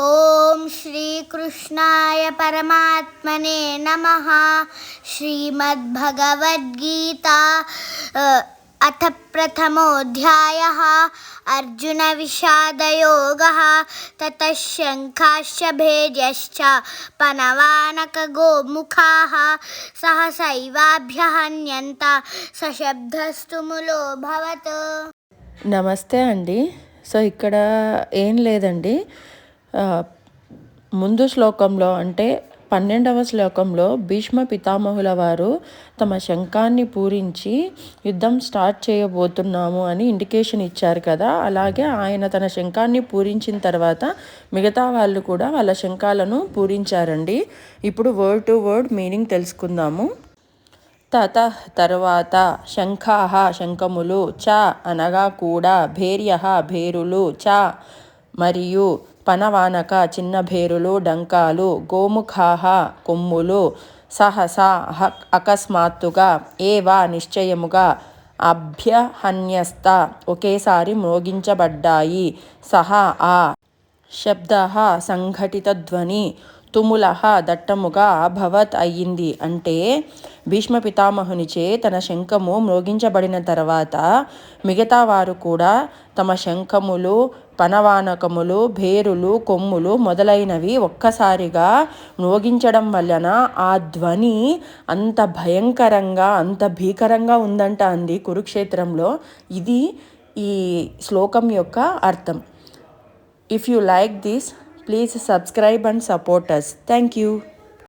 ఓం శ్రీ కృష్ణాయ పరమాత్మనే నమః. శ్రీమద్భగవద్గీత అథ ప్రథమోऽధ్యాయः. అర్జున విషాదయోగः. తతః శంఖాశ్చ భేర్యశ్చ పనవానక గోముఖాः సహసైవాభ్యహన్యంత సశబ్దస్తు ములోऽభవత్. నమస్తే అండి. సో ఇక్కడ ఏం లేదండి, ముందు శ్లోకంలో అంటే 12వ శ్లోకంలో భీష్మ పితామహుల వారు తమ శంఖాన్ని పూరించి యుద్ధం స్టార్ట్ చేయబోతున్నాము అని ఇండికేషన్ ఇచ్చారు కదా. అలాగే ఆయన తన శంఖాన్ని పూరించిన తర్వాత మిగతా వాళ్ళు కూడా వాళ్ళ శంఖాలను పూరించారండి. ఇప్పుడు వర్డ్ టు వర్డ్ మీనింగ్ తెలుసుకుందాము. తతః తరువాత, శంఖాః శంఖములు, చ అనగా కూడా, భేర్యః భేరులు, చ మరియు, పనవానక చిన్న భేరులు డంకాలు, గోముఖాః కొమ్ములు, సహసా అకస్మాత్తుగా, ఏవ నిశ్చయముగా, అభ్యహన్యస్త ఒకేసారి మ్రోగించబడ్డాయి, సహ ఆ శబ్దః సంఘటిత ధ్వని, తుములః దట్టముగా, అభవత్ అయ్యింది. అంటే భీష్మ పితామహునిచే తన శంఖము మ్రోగించబడిన తర్వాత మిగతా వారు కూడా తమ శంఖములు, పనవానకములు, భేరులు, కొమ్ములు మొదలైనవి ఒక్కసారిగా మ్రోగించడం వలన ఆ ధ్వని అంత భయంకరంగా, అంత భీకరంగా ఉందంట అంది కురుక్షేత్రంలో. ఇది ఈ శ్లోకం యొక్క అర్థం. If you like this, please subscribe and support us. Thank you.